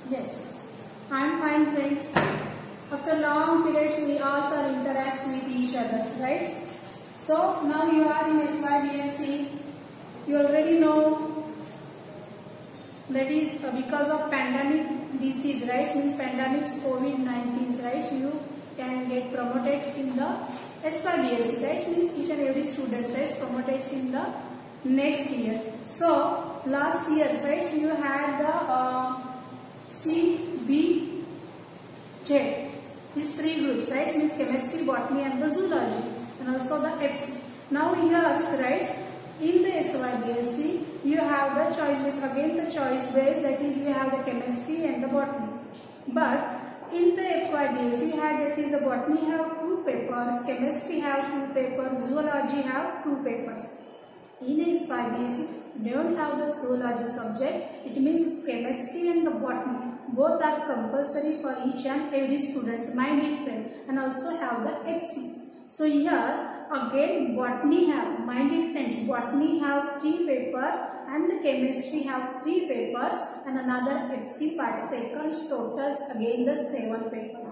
Yes, I'm fine, friends. After long periods, we also interact with each other, right? So now you are in SYBSC. You already know that is because of pandemic disease, right? Means pandemics COVID-19, right? You can get promoted in the SYBSC, right? Means each and every student is promoted in the next year. So last year, right? You had the C, B, J. These three groups, right? Means chemistry, botany, and the zoology, and also the FC. Now here, right? In the SYBSC, you have the choice base. Again, the choice base, that is, you have the chemistry and the botany. But in the FYBSC, you have that is the botany have 2 papers, chemistry have 2 papers, zoology have 2 papers. In SYBSC, don't have the zoology subject. It means chemistry and the botany. Both are compulsory for each and every student's mind it and also have the FC. So here again botany have, mind it friends, botany have 3 papers and the chemistry have 3 papers and another FC part seconds totals again the 7 papers,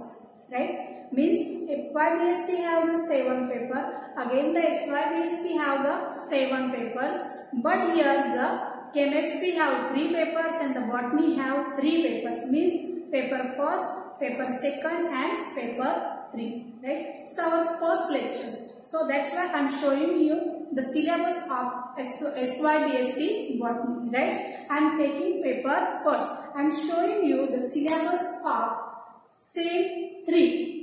right? Means FYBSC have the 7 paper, again the SYBSC have the 7 papers, but here the chemistry have 3 papers and the botany have 3 papers, means paper first, paper second and paper 3, right? It's our first lectures. So that's why I am showing you the syllabus of SYBSC botany, right? I am taking paper first. I am showing you the syllabus of SEM 3.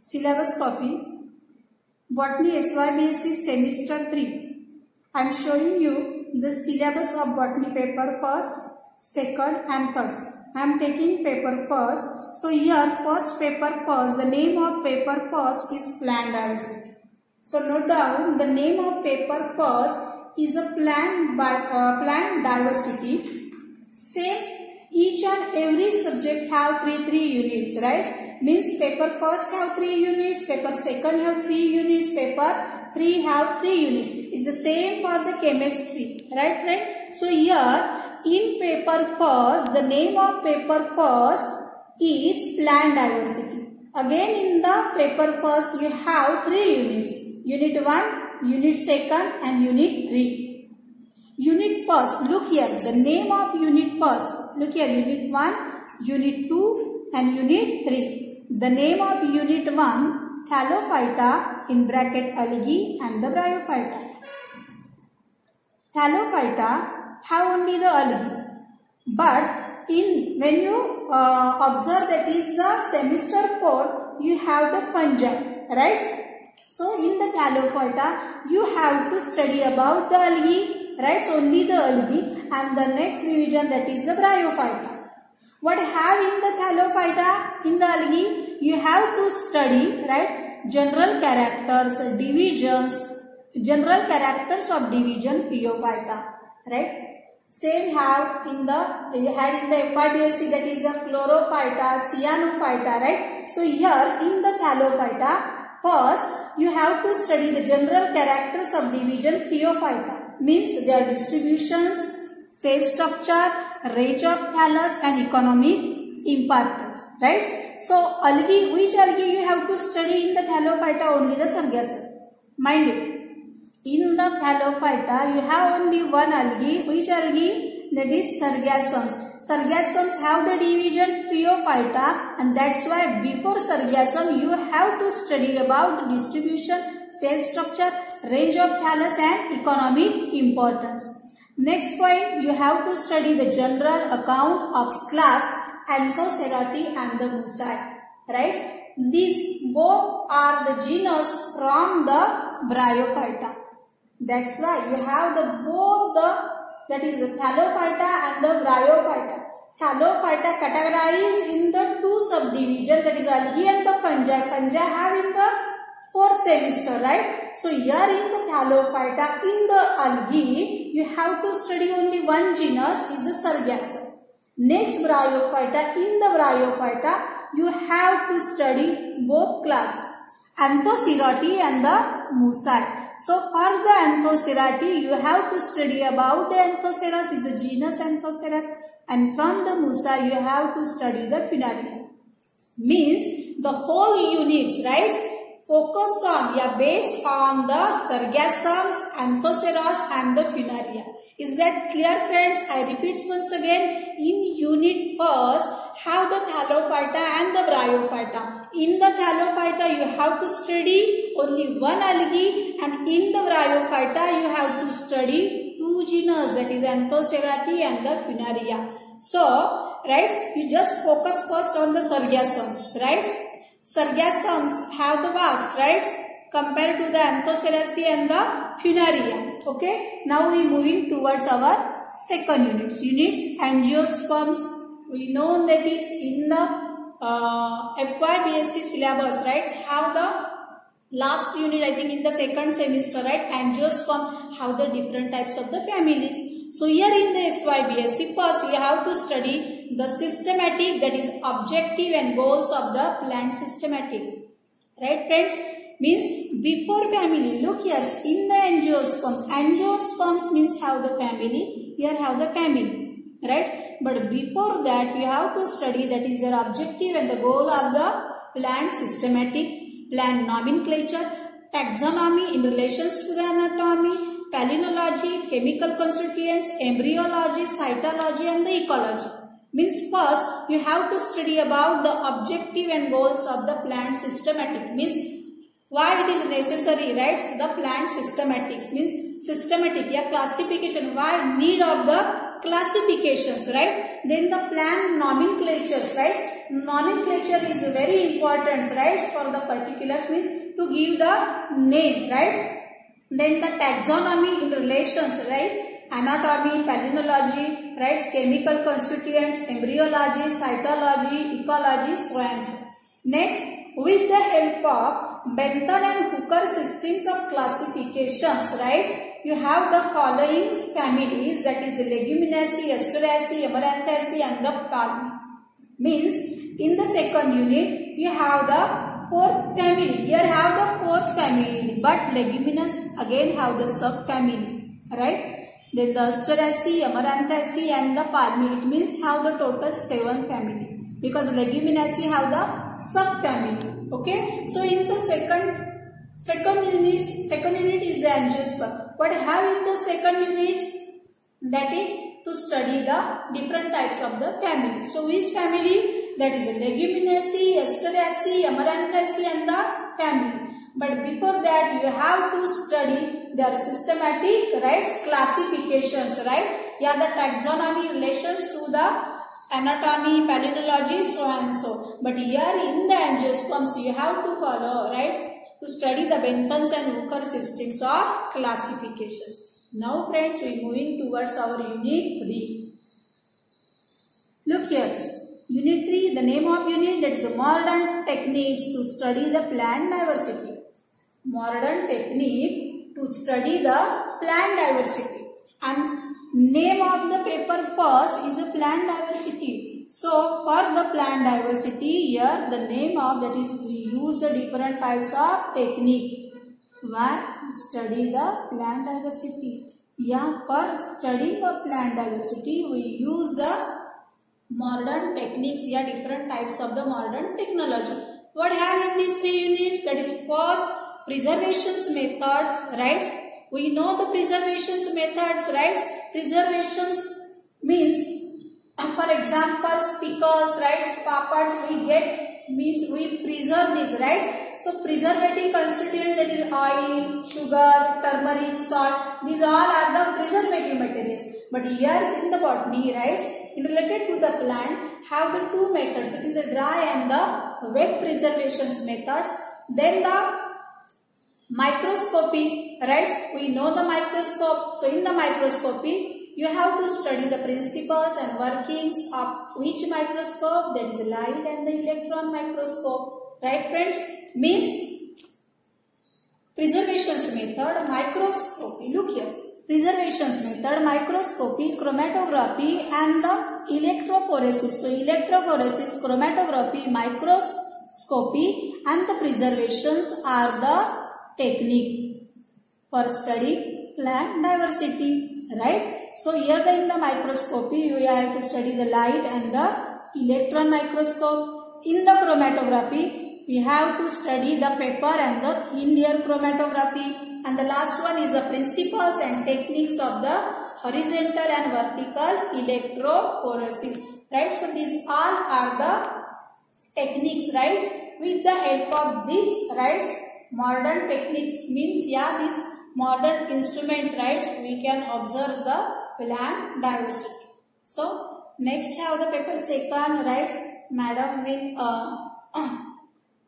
Syllabus copy. Botany SYBSC semester 3. I am showing you the syllabus of botany paper first, second and third. I am taking paper first. So here first paper first, the name of paper first is plant diversity. So note down the name of paper first is a plant diversity. Same each and every subject have 3 units, right? Means paper first have 3 units, paper second have 3 units, paper 3 have 3 units. It's the same for the chemistry, right? So here in paper first, the name of paper first is plant diversity. Again in the paper first you have 3 units. Unit 1, unit second and unit 3. Unit first, look here, the name of unit first, look here, unit 1, unit 2 and unit 3. The name of unit 1, Thallophyta in bracket algae and the Bryophyta. Thallophyta have only the algae, but when you observe that is the semester 4, you have the fungi, right? So in the Thallophyta, you have to study about the algae, right? So only the algae, and the next revision, that is the Bryophyta. What have in the Thallophyta, in the algae, you have to study, right? General characters, divisions, general characters of division, Phaeophyta, right? Same have in the, you had in the FYBSC, that is a Chlorophyta, Cyanophyta, right? So here in the Thallophyta, first you have to study the general characters of division Phaeophyta, means their distributions, cell structure, range of thallus and economic importance, right? So algae, which algae you have to study in the Thallophyta? Only the Sargassum. Mind it. In the Thallophyta, you have only one algae. Which algae? That is Sargassums. Sargassums have the division Phaeophyta, and that's why before Sargassum you have to study about distribution, cell structure, range of thallus and economic importance. Next point, you have to study the general account of class Anthocerati and the Musae, right? These both are the genus from the Bryophyta. That's why you have the both the, that is the Thallophyta and the Bryophyta. Thallophyta categorized in the 2 subdivisions, that is algae and the fungi. Fungi have in the 4th semester, right? So here in the Thallophyta, in the algae, you have to study only one genus, is the Sargassum. Next Bryophyta, in the Bryophyta, you have to study both class, Anthocerati and the Musae. So for the Anthocerati, you have to study about the Anthoceras is a genus Anthoceras, and from the Musa you have to study the Funaria. Means the whole units, right, focus on, based on the Sargassums, Anthoceras and the Funaria. Is that clear, friends? I repeat once again. In unit first, have the Thallophyta and the Bryophyta. In the Thallophyta, you have to study only one algae, and in the Bryophyta, you have to study two genus, that is Anthocerati and the Funaria. So, right, you just focus first on the Sargassums, right? Sargassums have the wax, right, compared to the Anthoceraceae and the Funaria. Okay, now we moving towards our second units. Angiosperms, we know that is in the FY-BSc syllabus, right, have the last unit, I think in the second semester, right, Angiosperm have the different types of the families. So here in the SY-BSc, first you have to study the systematic, that is objective and goals of the plant systematic. Right, friends? Means before family, look here, in the angiosperms means have the family, here have the family, right? But before that, you have to study, that is their objective and the goal of the plant systematic, plant nomenclature, taxonomy in relations to the anatomy, palynology, chemical constituents, embryology, cytology and the ecology. Means first, you have to study about the objective and goals of the plant systematic. Means why it is necessary, right? So the plant systematics means systematic, classification. Why need of the classifications, right? Then the plant nomenclatures, right? Nomenclature is very important, right? For the particulars means to give the name, right? Then the taxonomy in relations, right? Anatomy, palynology, right? Chemical constituents, embryology, cytology, ecology, so and so. Next, with the help of Bentham and Hooker systems of classifications, right? You have the following families, that is Leguminosae, Asteraceae, Amaranthaceae and the Palmae. Means in the second unit, you have the fourth family. Here have the fourth family, but Leguminous again have the subfamily, right? Then the Asteraceae, Amaranthaceae and the Palmae, it means have the total 7 family. Because Leguminosae have the subfamily. Okay, so in the second unit is the angiosperm. What have in the second unit? That is to study the different types of the family. So which family? That is Leguminosae, Asteraceae, Amaranthaceae and the family. But before that, you have to study their systematic, right, classifications, right? The taxonomy relations to the anatomy, palynology, so and so. But here in the angiosperms, you have to follow, right, to study the Bentham's and Hooker systems of classifications. Now, friends, we are moving towards our unit 3. Look here, unit 3, the name of unit, that is modern techniques to study the plant diversity. Modern technique to study the plant diversity. And name of the paper first is a plant diversity. So for the plant diversity, here the name of that is we use the different types of technique. Why? Study the plant diversity. For studying the plant diversity, we use the modern techniques, different types of the modern technology. What have in these 3 units? That is first, preservation methods, right? We know the preservation methods, right? Preservations means, for example, pickles, right? Papads we get, means we preserve these, right? So preservative constituents, that is oil, sugar, turmeric, salt, these all are the preservative materials. But here in the botany, right, in related to the plant, have the 2 methods, that is a dry and the wet preservation methods. Then the microscopy, right? We know the microscope. So in the microscopy, you have to study the principles and workings of which microscope, that is light and the electron microscope, right, friends? Means preservation method, microscopy. Look here, preservation method, microscopy, chromatography and the electrophoresis. So electrophoresis, chromatography, microscopy and the preservations are the technique. for studying plant diversity, right? So here in the microscopy you have to study the light and the electron microscope. In the chromatography we have to study the paper and the thin layer chromatography. And the last one is the principles and techniques of the horizontal and vertical electrophoresis, right? So these all are the techniques, right? With the help of these, right, modern techniques means, yeah, these modern instruments, right, we can observe the plant diversity. So next have the paper second, right? Madam will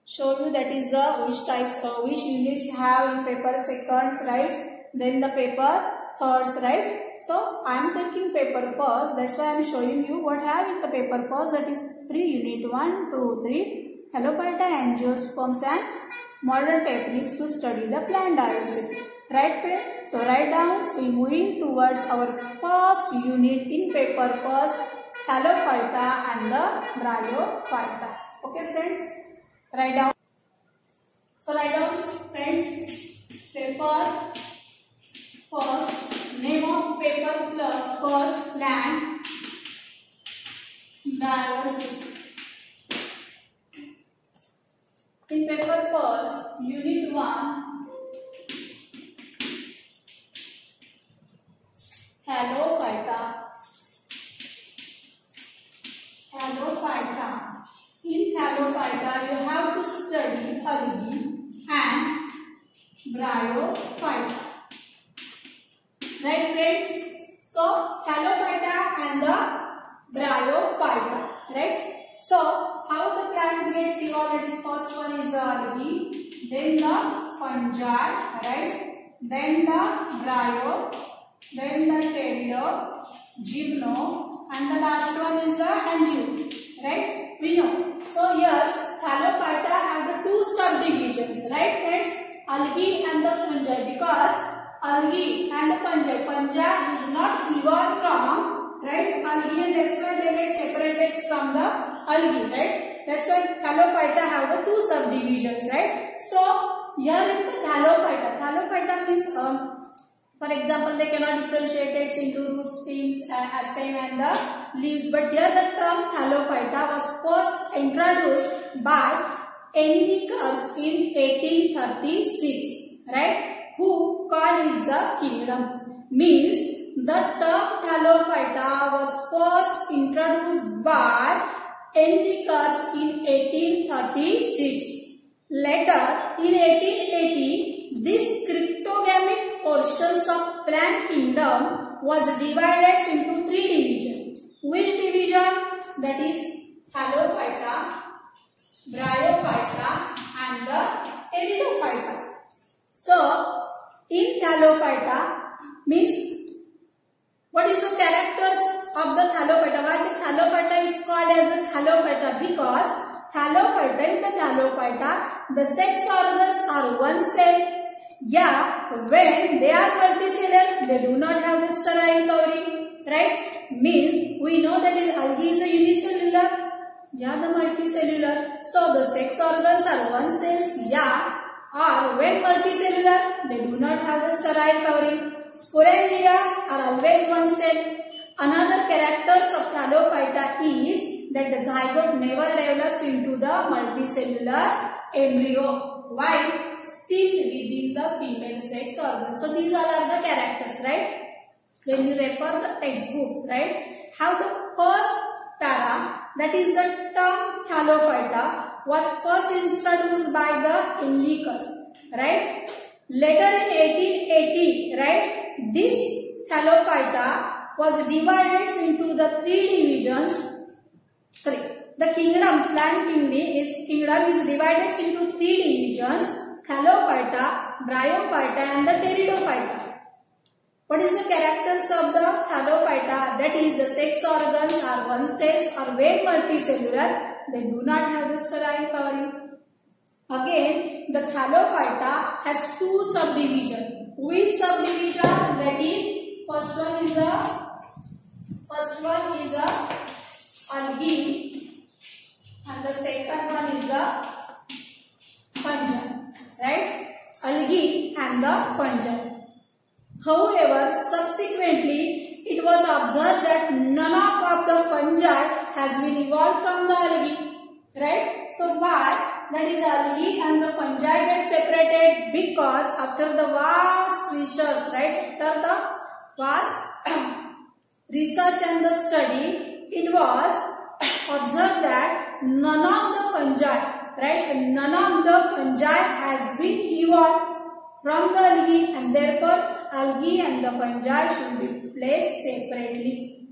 show you that is the which types which units have in paper seconds, right? Then the paper thirds, right? So I am taking paper first, that's why I am showing you what have in the paper first, that is pre-unit 1, 2, 3, Thallophyta, angiosperms and modern techniques to study the plant diversity. Right friends? So write down, so we moving towards our first unit in paper first, Thallophyta and the Bryophyta. Okay friends? Write down. So write down friends, paper first, name of paper first, plant diversity. In paper first, unit 1, Thallophyta. Thallophyta. In Thallophyta, you have to study algae and Bryophyta. Right friends? So, Thallophyta and the Bryophyta. Right? So, how the plants get evolved? That is, first one is the algae, then the fungi, right? Then the Bryo, then the Pterino, Gymno, and the last one is the Angio, right? We know. So here, Thallophyta have the two subdivisions, right? That's algae and the fungi, because algae and the fungi is not evolved from, right, algae, and that's why they get separated from the algae, right? That's why Thallophyta have the two subdivisions, right? So here in the Thallophyta means for example, they cannot differentiate it into root, stems, stem and the leaves. But here the term Thallophyta was first introduced by Enriquez in 1836, right? Who called it the kingdoms. Means the term Thallophyta was first introduced by Enriquez in 1836. Later, in 1880, this cryptogamic portions of plant kingdom was divided into three divisions. Which division? That is Thallophyta, Bryophyta and the Pteridophyta. So, in Thallophyta means, what is the characters of the Thallophyta? Why the Thallophyta is called as a Thallophyta? Because Thallophyta, in the Thallophyta, the sex organs are one cell. Yeah, when they are multicellular, they do not have the sterile covering, right? Means we know that is algae is a unicellular, yeah, the multicellular. So the sex organs are one cell, yeah, or when multicellular, they do not have the sterile covering. Sporangias are always one cell. Another characters of Thallophyta is that the zygote never develops into the multicellular embryo, while still within the female sex organ. So these all are the characters, right? When you refer the textbooks, right? How the first para, that is the term Thallophyta, was first introduced by the Enriquez, right? Later in 1880, right, this Thallophyta was divided into the three divisions. The kingdom, plant kingdom is divided into three divisions: Thallophyta, Bryophyta and the Pteridophyta. What is the characters of the Thallophyta? That is, the sex organs are one cells or when multicellular, they do not have the sterile covering. Again, the Thallophyta has two subdivisions. Which subdivision? That is, first one is a algae and the second one is a fungi, right? Algae and the fungi. However, subsequently, it was observed that none of the fungi has been evolved from the algae. Right? So why? That is, algae and the fungi get separated because after the vast research, right? After the vast research and the study, it was observed that none of the fungi, right? So none of the fungi has been evolved from the algae, and therefore algae and the fungi should be placed separately.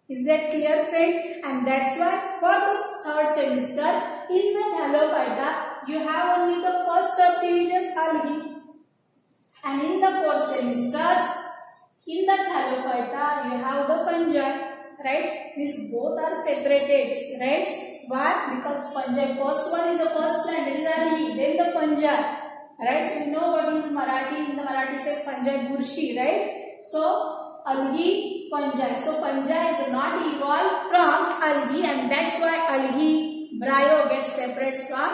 Is that clear, friends? And that's why for this third semester in the Thallophyta you have only the first subdivisions algae, and in the fourth semesters in the Thallophyta you have the fungi, right? These both are separated, right? Why? Because fungi, first one is the first plant, that is algae, then the fungi. Right, so you know what is Marathi? In the Marathi say fungi burshi, right? So algae, fungi. So fungi is not evolved from algae, and that's why algae, bryo gets separate from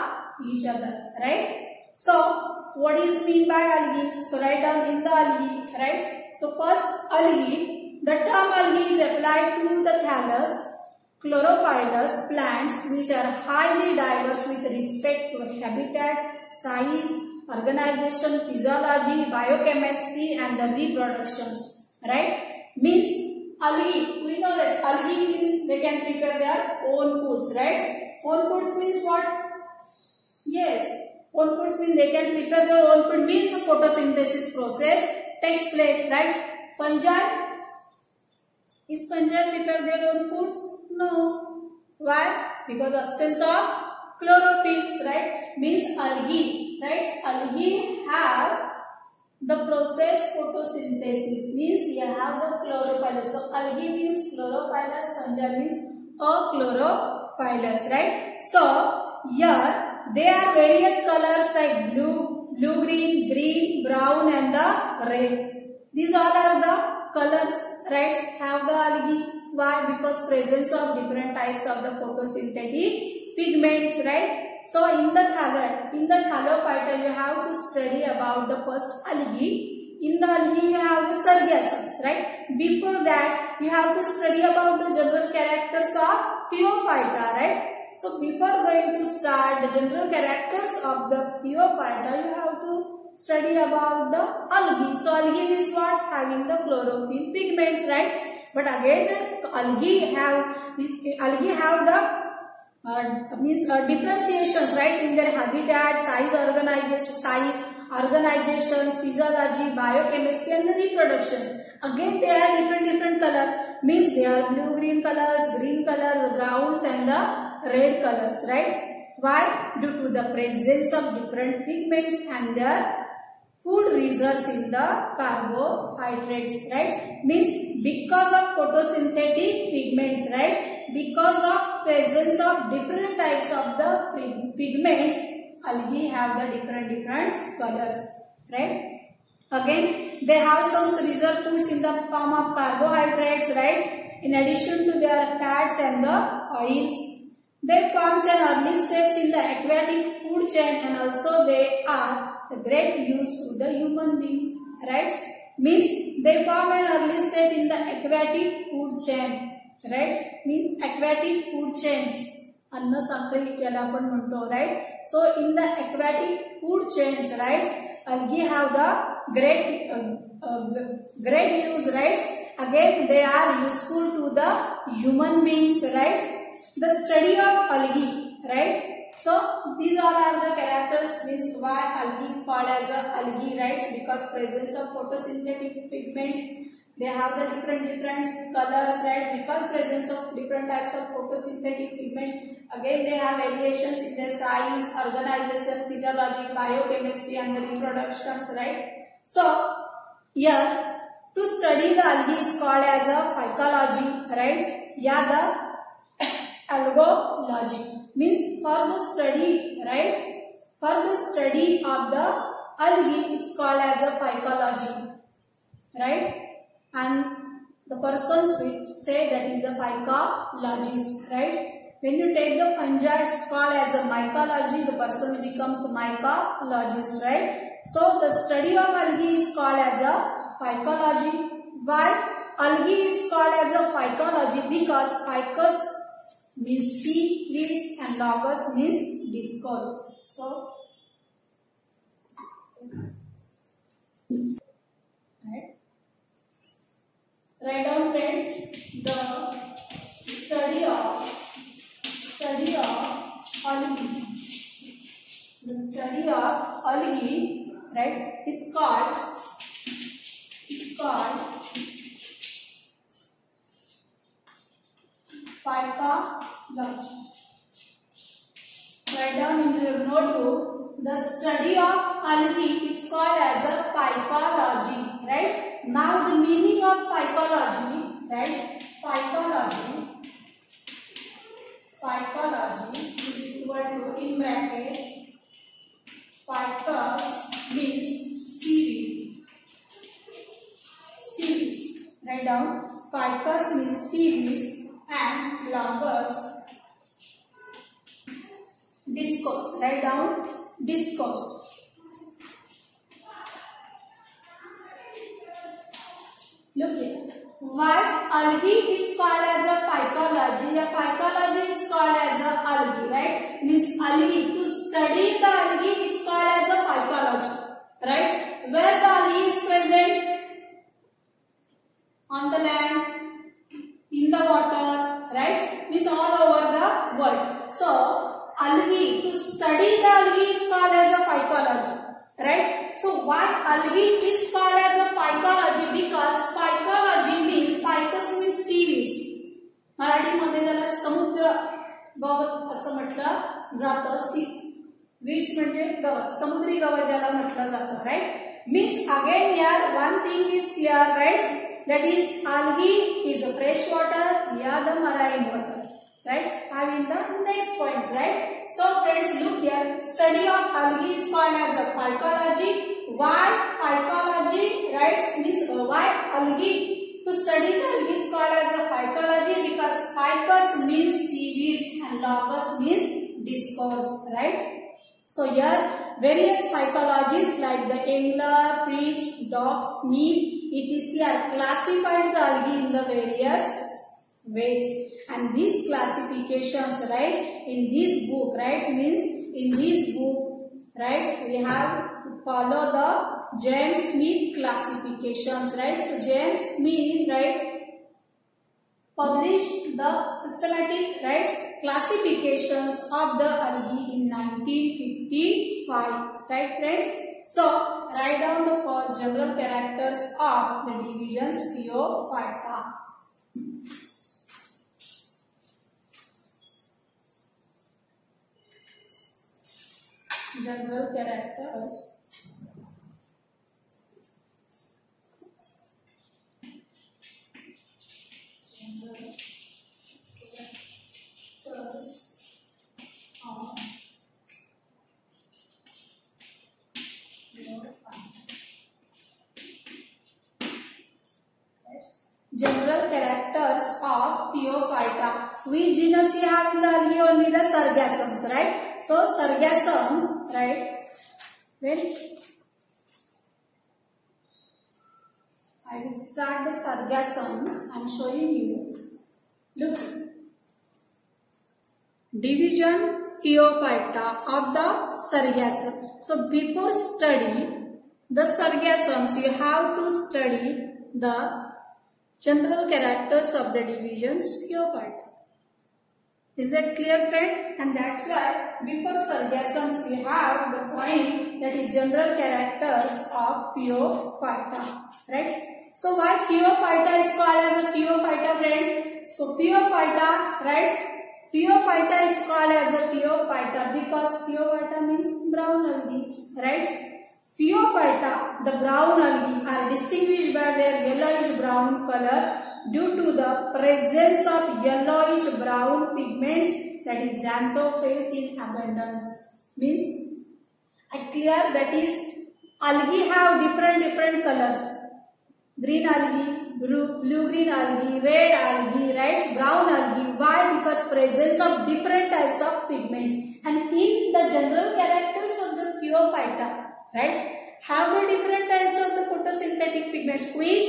each other, right? So what is mean by algae? So write down in the algae, right? So first algae, the term algae is applied to the thallus, chlorophyllous plants which are highly diverse with respect to habitat, size, organization, physiology, biochemistry and the reproductions, right? Means algae, we know that algae means they can prepare their own foods, right? Own foods means what? Yes, own foods means they can prepare their own food, means the photosynthesis process takes place, right? Fungi, is fungi prepare their own foods? No. Why? Because absence of chlorophyll, right? Means algae, right? Algae have the process photosynthesis, means you have the chlorophyllous. So algae means chlorophyllous, fungi means achlorophyllous, right? So here there are various colors like blue, green, green, brown and the red. These all are the colors, right? Have the algae. Why? Because presence of different types of the photosynthetic pigments, right? So in the Thallophyta you have to study about the first algae. In the algae you have the Sargassums, right? Before that you have to study about the general characters of Phaeophyta, right? So before going to start the general characters of the Phaeophyta, you have to study about the algae. So algae means what? Having the chlorophyll pigments, right? But again, the algae have the differentiations, right? In their habitat, organizations, physiology, biochemistry, and the reproductions. Again, they are different color. Means they are blue, green colors, green color, the browns, and the red colors, right? Why? Due to the presence of different pigments and their food reserves in the carbohydrates, right? Means because of photosynthetic pigments, right? Because of presence of different types of the pigments, algae have the different colors, right? Again, they have some reserve foods in the form of carbohydrates, right? In addition to their fats and the oils. They form an early steps in the aquatic food chain, and also they are the great use to the human beings, right? Means they form an early step in the aquatic food chain, right? Means aquatic food chains, अन्न साखळी ज्याला आपण म्हणतो, right? So in the aquatic food chains, right, algae have the great use, right? Again, they are useful to the human beings, right? The study of algae, right? So these all are the characters, means why algae called as a algae, right? Because presence of photosynthetic pigments, they have the different colors, right? Because presence of different types of photosynthetic pigments. Again, they have variations in their size, organization, physiology, biochemistry, and the reproductions, right? So here to study the algae is called as a phycology, right? Yeah, the algology means for the study, right? For the study of the algae, it's called as a phycology, right? And the persons which say that is a phycologist, right? When you take the fungi, it's called as a mycology. The person becomes a mycologist, right? So the study of algae is called as a phycology. Why algae is called as a phycology? Because ficus means seaweeds and logos means discourse. So write down, friends, the study of algae. The study of algae, right? It's called phycology. Write down in your notebook. The study of algae is called as a phycology, right? Now the meaning of phycology, right? Phycology is equal to, in bracket, ficus means seaweeds. Write down, ficus means seaweeds and logos discourse. Write down, discourse. Look here. Why algae is called as a phycology? A phycology is called as a algae, right? Means algae, to study the algae, it's called as a phycology, right? Where the algae is present? On the land, in the water, right? Means all over the world. So algae, to study the algae is called as a phycology, right? So why algae is called as a phycology? Because phycology means, ficus means seaweeds. Marathi मध्ये त्याला समुद्र गवत असं म्हटलं जातं. Weeds म्हणजे गवत, समुद्री गवत ज्याला म्हटलं जातं, राईट? मीन्स अगेन यार one thing is clear, right? That is algae is a fresh water, yeah, the marine water, right? Having the next points, right? So friends, look here. Study of algae is called as a phycology. Why phycology, right? Means why algae? To study the algae is called as a phycology because ficus means seaweeds and logos means discourse, right? So here various phycologies like the angler, fish, dog, snake, etc. are classified as algae in the various ways, and these classifications, right, in this book, right, means in these books, right, we have to follow the James Smith classifications, right? So James Smith, right, published the systematic, right, classifications of the algae in 1955, right friends? So write down the general characters of the divisions Phaeophyta. General characters. General characters of Phaeophyta. Which genus we have in the algae? Only the Sargassums, right? So Sargassums, right? When I will start the Sargassums, I am showing you. Look, division Phaeophyta of the Sargassum. So before study the Sargassums, you have to study the general characters of the divisions Phaeophyta. Is that clear, friend? And that's why before Sargassums you have the point that is general characters of Phaeophyta, right? So why Phaeophyta is called as a Phaeophyta, friends? So Phaeophyta, right? Phaeophyta is called as a Phaeophyta because Phaeophyta means brown algae, right? Phaeophyta, the brown algae, are distinguished by their yellowish brown color due to the presence of yellowish brown pigments, that is xanthophylls, in abundance. Means I clear that is algae have different colors. Green algae, blue green algae, red algae, right? Brown algae. Why? Because presence of different types of pigments. And in the general characters of the Phaeophyta, right, have the different types of the photosynthetic pigments, which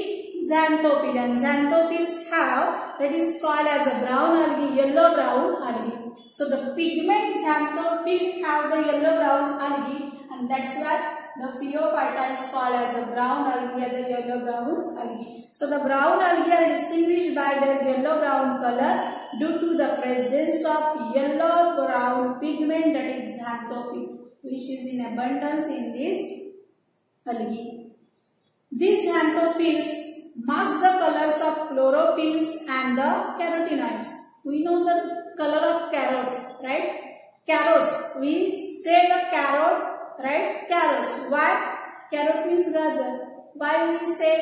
xanthophyll, and xanthophylls have, that is called as a brown algae, yellow brown algae. So the pigment xanthophyll have the yellow brown algae, and that's why the Phaeophyta is called as a brown algae or the yellow brown algae. So the brown algae are distinguished by their yellow brown color due to the presence of yellow brown pigment, that is xanthophyll, which is in abundance in these algae. These xanthophylls mask the colors of chlorophylls and the carotenoids. We know the color of carrots, right? Carrots, we say the carrot, right? Carrots. Why? Carrot means gajar. Why we say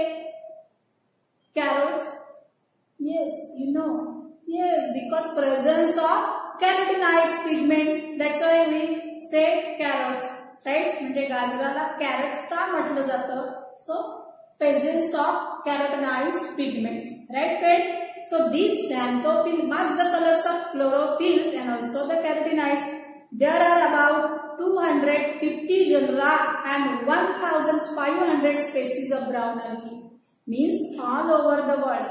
carrots? Yes, you know. Yes, because presence of carotenoids pigment. That's why we say carrots, right? म्हणजे Gajraula carrots का म्हटलं जातं? So presence of carotenoids pigments, right, friend? So these xanthophylls mask the colors of chlorophylls and also the carotenoids. There are about 250 genera and 1,500 species of brown algae. Means all over the world.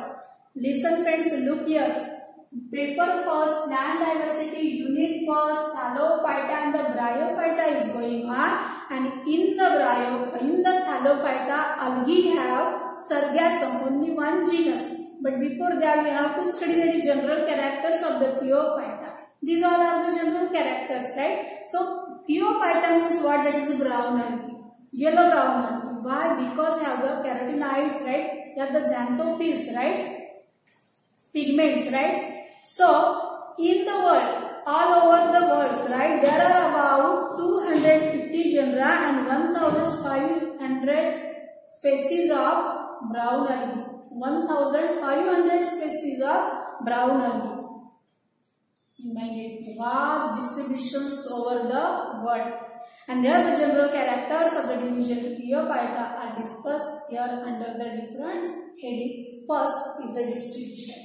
Listen friends, look here. Paper first, land diversity unit first, Thallophyta and the Bryophyta is going on, and in the Thallophyta algae have Sargassum, only one genus. But before that we have to study the general characters of the Phaeophyta. These all are the general characters, right? So Phaeophyta means what? That is brown algae, yellow brown algae. Why? Because have the carotenoids, right? They are the xanthophylls, right? Pigments, right? So in the world, all over the world, right, there are about 250 genera and 1,500 species of brown algae. 1,500 species of brown algae. Imagine vast distributions over the world. And there the general characters of the division Phaeophyta are discussed here under the different heading. First is the distribution.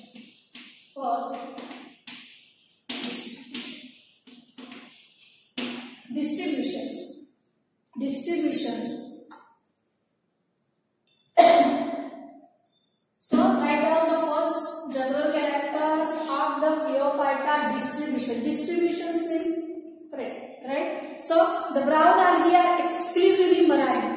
Distributions. So write down the first general characters of the Phaeophyta distribution. Distributions means spread, right? So the brown algae are exclusively marine.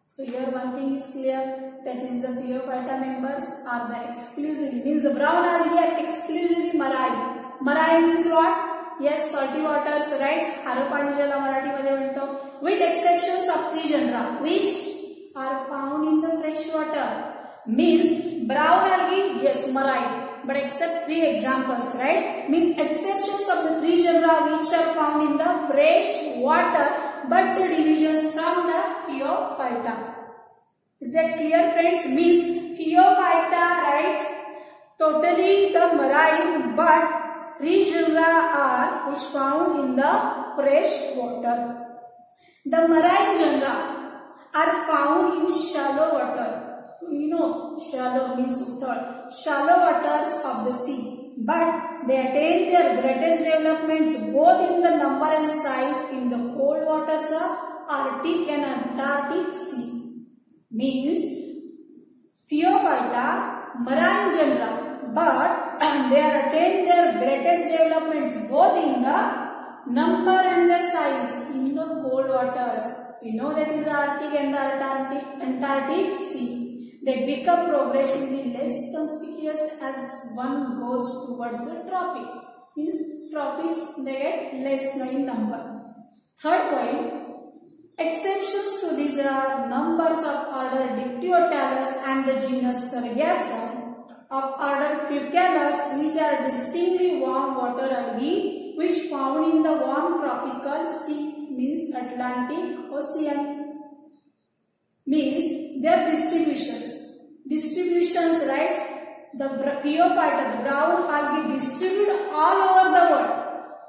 So here one thing is clear, that is the Phaeophyta members are the exclusively, means the brown algae are exclusively marine. Marine means what? Yes, salty waters, right? खारं पाणी ज्याला मराठीमध्ये म्हणतो. With exceptions of 3 genera which are found in the fresh water. Means brown algae, yes, marine, but except 3 examples, right? Means exceptions of the 3 genera which are found in the fresh water, but the divisions from the Phaeophyta. Is that clear, friends? Means Phaeophyta, right? Totally the marine, but 3 genera are which found in the fresh water. The marine genera are found in shallow water. You know, shallow means shallow waters of the sea, but they attain their greatest developments both in the number and size in the cold waters of Arctic and Antarctic Sea. Means Phaeophyta, marine genera, but they are attain their greatest developments both in the number and the size in the cold waters. We know that is the Arctic and the Antarctic Sea. They become progressively less conspicuous as one goes towards the tropic. Means tropics they get less in number. Third point, exceptions to these are numbers of order Dictyostallus and the genus Sargassum, of order Pucellus, which are distinctly warm water algae which found in the warm tropical sea, means Atlantic Ocean. Means their distributions, right? The Phaeophyta, the brown algae distribute all over the world,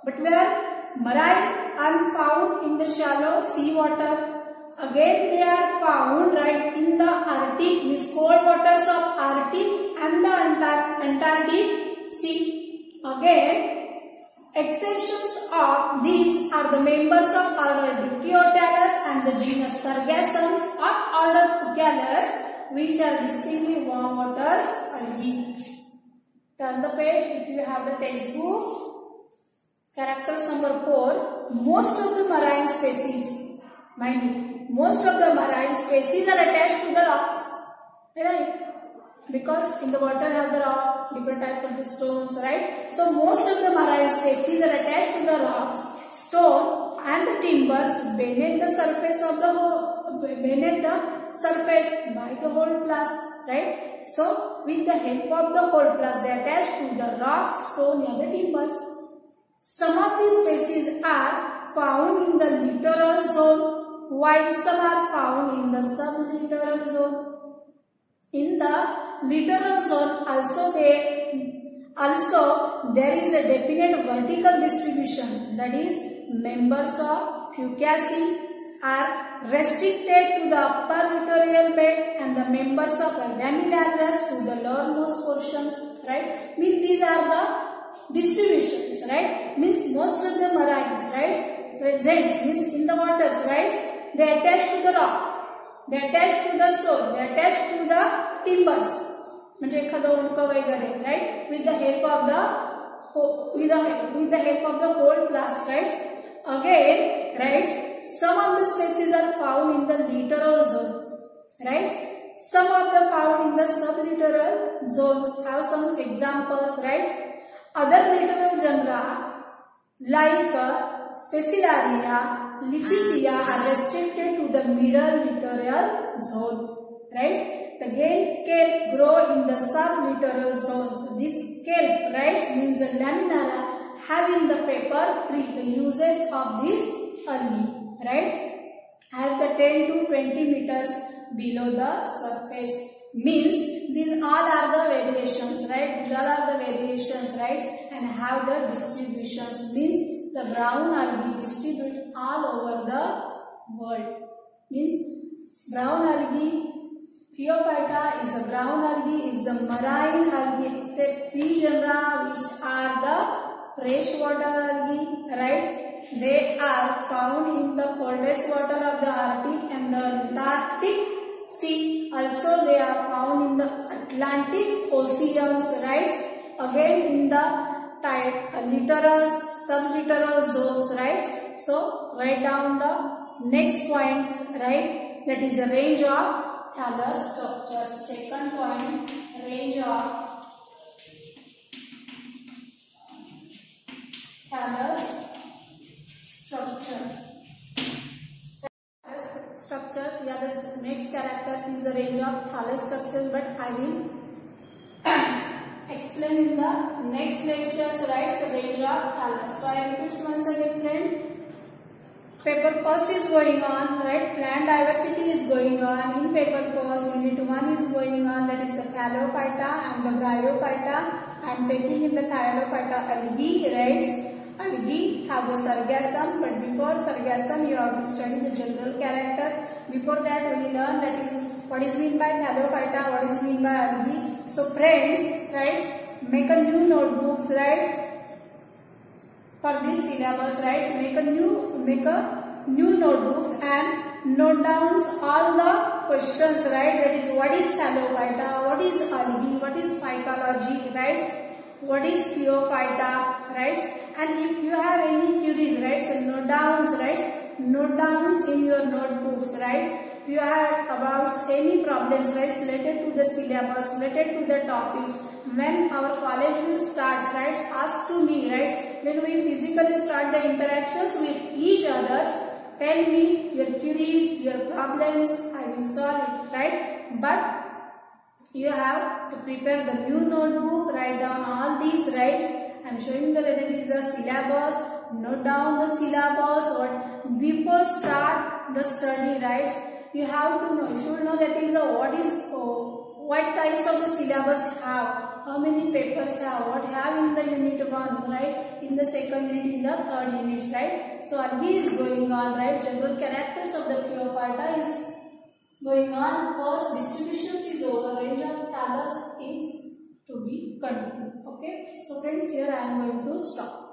but where marine are found in the shallow sea water. Again they are found, right, in the Arctic, means cold waters of Arctic and the Antarctic Sea. Again Exceptions of these are the members of order Dictyostallus and the genus Sargassums or order Pucellus, which are distinctly warm water algae. Turn the page if you have the textbook. Characters number 4. Most of the marine species, mind you, most of the marine species are attached to the rocks, right? Because in the water have the rock, different types of the stones, right? So most of the marine species are attached to the rocks, stone and the timbers beneath the surface of the surface by the holdfast, right? So with the help of the holdfast, they attach to the rock, stone and the timbers. Some of these species are found in the littoral zone, while some are found in the sublittoral zone. In the littoral zone also there is a definite vertical distribution, that is members of Fucaceae are restricted to the upper littoral bed and the members of Raminarius to the lowermost portions, right? Means these are the distributions, right? Means most of the marines, right, presents means in the waters, right, they attach to the rock, they attach to the stone, they attach to the timbers, म्हणजे एखादं उंडकं वगैरे, right, with the help of the holdfast, right? Again, right, some of the species are found in the littoral zones, right? Some of them found in the sublittoral zones. Have some examples, right? Other littoral genera like Specilaria, Lichithia are restricted to the middle littoral zone, right? Again, kelp grow in the sublittoral zones. This kelp, right, means the laminara having the paper tree. The uses of these algae, right, have the 10 to 20 meters below the surface. Means these all are the variations, right? These all are the variations, right? And have the distributions. Means the brown algae distribute all over the world. Means brown algae, Phaeophyta is a brown algae, is a marine algae, except 3 genera which are the freshwater algae, right? They are found in the coldest water of the Arctic and the Antarctic Sea. Also they are found in the Atlantic oceans, right? Again in the littoral, sublittoral zones, right? So write down the next points, right? That is the range of thallus structure. Second point, range of thallus structures. Structures, yeah, the next characters is the range of thallus structures, but I will explain in the next lectures, right? So range of thallus. So I repeat once again, friends. Paper first is going on, right? Plant diversity is going on. In paper first, unit 1 is going on, that is the Thallophyta and the Bryophyta. I am taking in the Thallophyta algae, right? Algae have the Sargassum, but before Sargassum you have to study the general characters. Before that we learn that is what is meant by Thallophyta, what is meant by algae. So friends, right, make a new notebooks, right? For this syllabus, right, make a new notebooks and note down all the questions, right? That is, what is Thallophyta, what is algae, what is phycology, right? What is Phaeophyta, right? And if you have any queries, right, so note downs, right? Note downs in your notebooks, right? If you have about any problems, right, related to the syllabus, related to the topics, when our college will start, right, ask to me, right, when we physically start the interactions with each other, tell me your queries, your problems, I will solve it, right? But you have to prepare the new notebook, write down all these, right? I am showing that it is a syllabus, note down the syllabus, or before start the study, right? You have to know, you should know that is what types of the syllabus have, how many papers have, what have in the unit 1, right, in the second unit, in the third unit, right. So algae is going on, right, general characters of the Phaeophyta is going on, first distributions is over, range of thallus is to be continued. Okay, so friends, here I am going to stop.